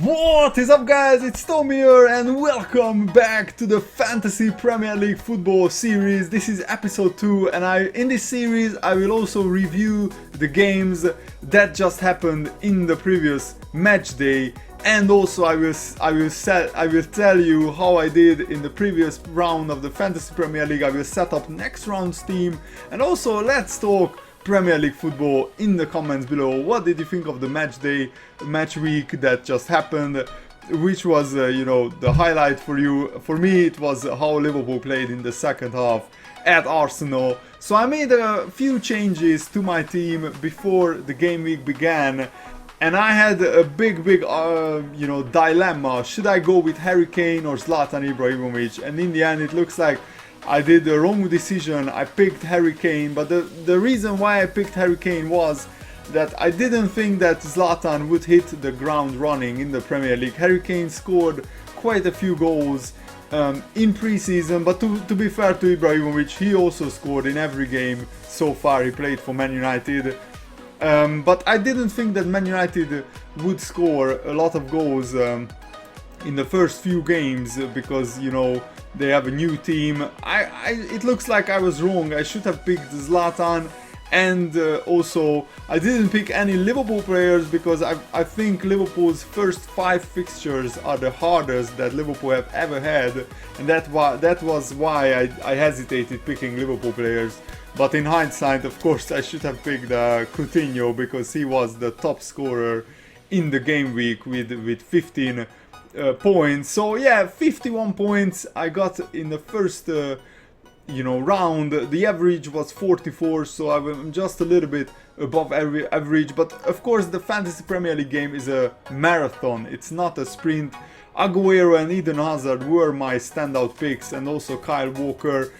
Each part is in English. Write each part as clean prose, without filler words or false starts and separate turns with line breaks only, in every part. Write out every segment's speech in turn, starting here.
What is up, guys? It's Tom here and welcome back to the Fantasy Premier League Football series. This is episode 2 and in this series I will also review the games that just happened in the previous match day, and also I will tell you how I did in the previous round of the Fantasy Premier League. I will set up next round's team, and also let's talk Premier League football in the comments below. What did you think of the match week that just happened? Which was, the highlight for you? For me, it was how Liverpool played in the second half at Arsenal. So I made a few changes to my team before the game week began, and I had a big dilemma. Should I go with Harry Kane or Zlatan Ibrahimovic? And in the end, it looks like I did the wrong decision. I picked Harry Kane, but the reason why I picked Harry Kane was that I didn't think that Zlatan would hit the ground running in the Premier League. Harry Kane scored quite a few goals in pre-season, but to be fair to Ibrahimovic, he also scored in every game so far he played for Man United. But I didn't think that Man United would score a lot of goals in the first few games because, they have a new team. It looks like I was wrong. I should have picked Zlatan, and also I didn't pick any Liverpool players because I think Liverpool's first 5 fixtures are the hardest that Liverpool have ever had, and that was why I hesitated picking Liverpool players. But in hindsight, of course, I should have picked Coutinho because he was the top scorer in the game week with 15 points. So yeah, 51 points I got in the first round. The average was 44, so I'm just a little bit above average. But of course, the Fantasy Premier League game is a marathon, it's not a sprint. Aguero and Eden Hazard were my standout picks, and also Kyle Walker.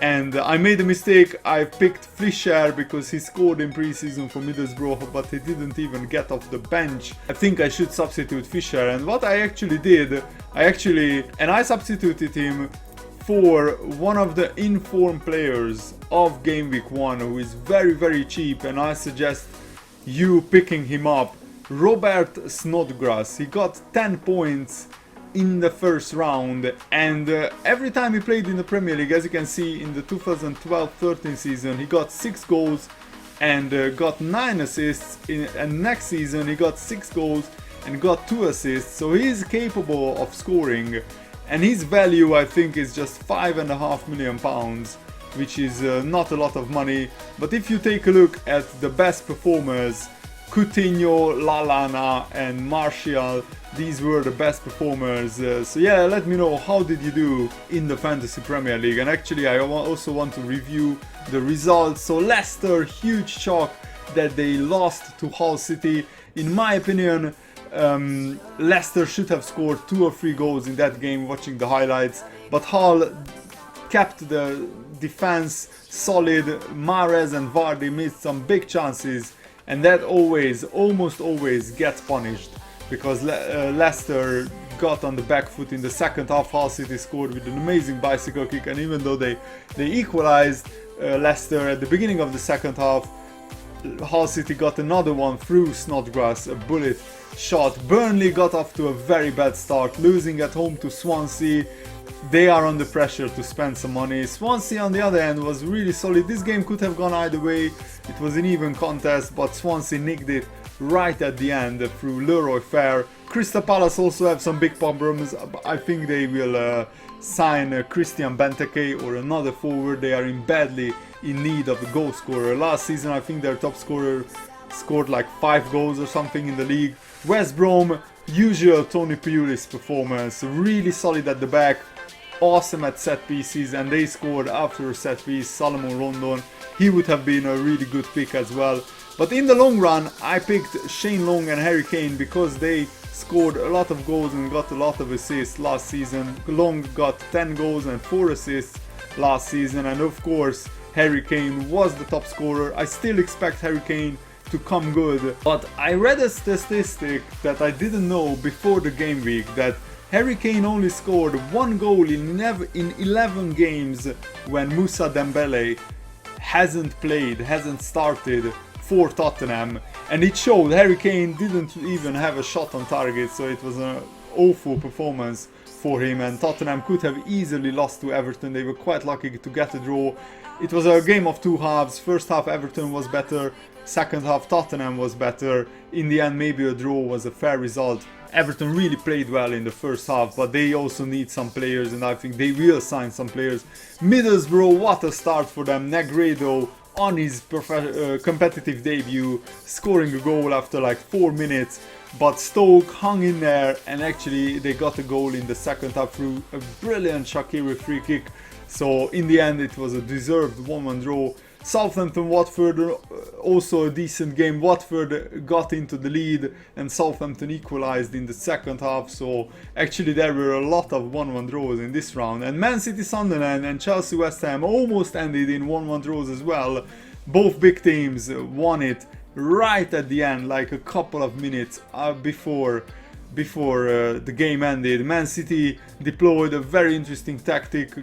And I made a mistake. I picked Fischer because he scored in pre-season for Middlesbrough, but he didn't even get off the bench. I think I should substitute Fischer, and what I actually did, I substituted him for one of the informed players of game week 1 who is very cheap, and I suggest you picking him up. Robert Snodgrass. He got 10 points in the first round, and every time he played in the Premier League, as you can see in the 2012-13 season, he got 6 goals and got 9 assists, and next season he got 6 goals and got 2 assists, so he is capable of scoring, and his value I think is just £5.5 million, which is not a lot of money. But if you take a look at the best performers, Coutinho, Lallana and Martial, these were the best performers. So yeah, let me know how did you do in the Fantasy Premier League. And actually I also want to review the results. So Leicester, huge shock that they lost to Hull City. In my opinion, Leicester should have scored 2 or 3 goals in that game, watching the highlights, but Hull kept the defense solid. Mahrez and Vardy missed some big chances, and that almost always gets punished because Leicester got on the back foot in the second half. Hull City scored with an amazing bicycle kick, and even though they equalized, Leicester at the beginning of the second half, Hull City got another one through Snodgrass, a bullet shot. Burnley got off to a very bad start, losing at home to Swansea. They are under pressure to spend some money. Swansea on the other hand was really solid. This game could have gone either way. It was an even contest, but Swansea nicked it right at the end through Leroy Fer. Crystal Palace also have some big problems. I think they will sign Christian Benteke or another forward. They are badly in need of a goal scorer. Last season I think their top scorer scored like 5 goals or something in the league. West Brom, usual Tony Pulis performance, really solid at the back, awesome at set pieces, and they scored after a set piece. Salomon Rondon, he would have been a really good pick as well. But in the long run I picked Shane Long and Harry Kane because they scored a lot of goals and got a lot of assists last season. Long got 10 goals and 4 assists last season, and of course Harry Kane was the top scorer. I still expect Harry Kane to come good, but I read a statistic that I didn't know before the game week, that Harry Kane only scored 1 goal in 11 games when Moussa Dembele hasn't started for Tottenham, and it showed. Harry Kane didn't even have a shot on target, so it was an awful performance for him, and Tottenham could have easily lost to Everton. They were quite lucky to get a draw. It was a game of two halves. First half Everton was better, second half Tottenham was better. In the end, maybe a draw was a fair result. Everton really played well in the first half, but they also need some players, and I think they will sign some players. Middlesbrough, what a start for them. Negredo on his competitive debut, scoring a goal after like 4 minutes. But Stoke hung in there, and actually they got a goal in the second half through a brilliant Shaqiri free kick. So in the end it was a deserved 1-1 draw. Southampton-Watford, also a decent game. Watford got into the lead and Southampton equalized in the second half. So actually there were a lot of 1-1 draws in this round. And Man City-Sunderland and Chelsea-West Ham almost ended in 1-1 draws as well. Both big teams won it right at the end, like a couple of minutes before the game ended. Man City deployed a very interesting tactic.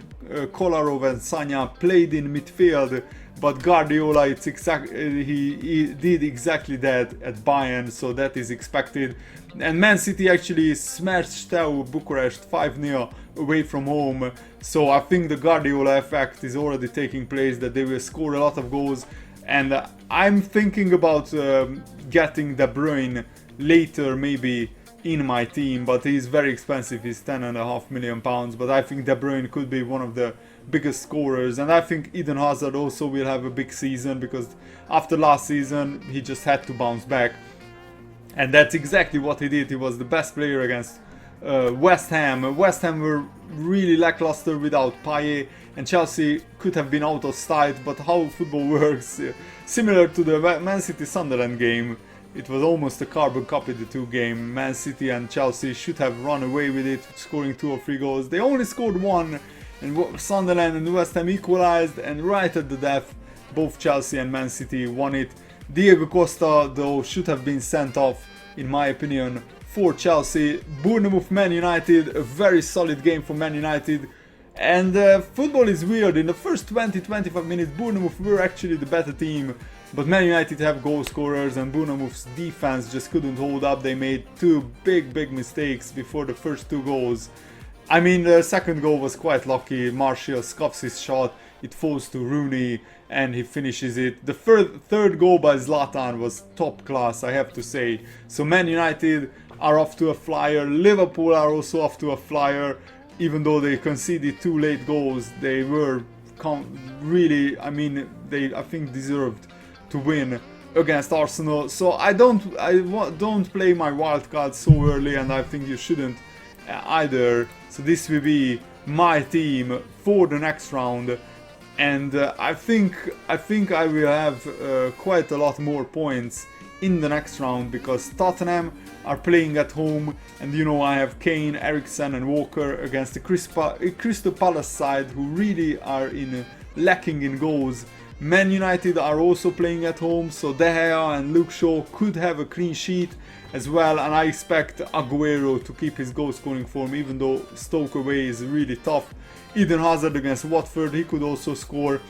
Kolarov and Sanya played in midfield, but Guardiola, he did exactly that at Bayern, so that is expected. And Man City actually smashed Steaua Bucharest 5-0 away from home, so I think the Guardiola effect is already taking place, that they will score a lot of goals. And I'm thinking about getting De Bruyne later, maybe in my team, but he's very expensive. He's £10.5 million, but I think De Bruyne could be one of the biggest scorers, and I think Eden Hazard also will have a big season, because after last season he just had to bounce back, and that's exactly what he did. He was the best player against West Ham. West Ham were really lackluster without Payet, and Chelsea could have been out of sight, but how football works, similar to the Man City-Sunderland game, it was almost a carbon copy, the two game. Man City and Chelsea should have run away with it, scoring 2 or 3 goals. They only scored 1, and Sunderland and West Ham equalized, and right at the death, both Chelsea and Man City won it. Diego Costa, though, should have been sent off, in my opinion, for Chelsea. Bournemouth Man United, a very solid game for Man United. And football is weird. In the first 20-25 minutes, Bournemouth were actually the better team, but Man United have goal scorers, and Bournemouth's defense just couldn't hold up. They made 2 big mistakes before the first 2 goals. I mean, the second goal was quite lucky. Martial scuffs his shot, it falls to Rooney, and he finishes it. The third goal by Zlatan was top class, I have to say. So Man United are off to a flyer. Liverpool are also off to a flyer. Even though they conceded 2 late goals, they were really, I mean, they, I think, deserved to win against Arsenal. So I don't play my wild card so early, and I think you shouldn't either. So this will be my team for the next round, and I think I will have quite a lot more points in the next round, because Tottenham are playing at home, and you know I have Kane, Eriksen and Walker against the Crystal Palace side, who really are lacking in goals. Man United are also playing at home, so De Gea and Luke Shaw could have a clean sheet as well, and I expect Aguero to keep his goal scoring form, even though Stoke away is really tough. Eden Hazard against Watford, he could also score.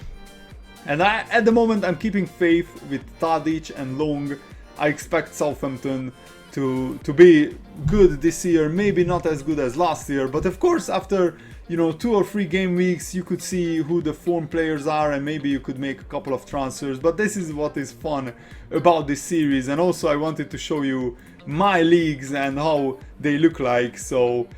And at the moment I'm keeping faith with Tadic and Long. I expect Southampton to be good this year, maybe not as good as last year, but of course after 2 or 3 game weeks you could see who the form players are, and maybe you could make a couple of transfers. But this is what is fun about this series, and also I wanted to show you my leagues and how they look like. So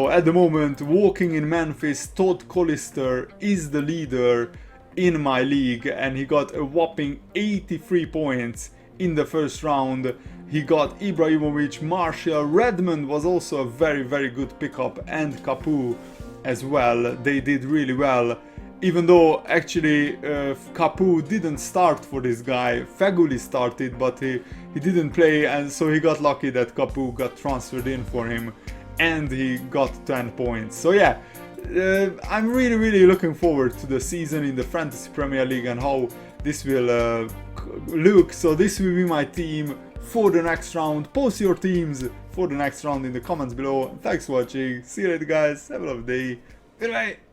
at the moment, walking in Memphis, Todd Collister is the leader in my league, and he got a whopping 83 points in the first round. He got Ibrahimovic, Martial, Redmond was also a very good pickup, and Capu as well. They did really well, even though actually Capu didn't start for this guy. Feguli started, but he didn't play, and so he got lucky that Capu got transferred in for him, and he got 10 points. So yeah, I'm really looking forward to the season in the Fantasy Premier League and how this will look. So this will be my team for the next round. Post your teams for the next round in the comments below. Thanks for watching. See you later guys. Have a lovely day. Goodbye.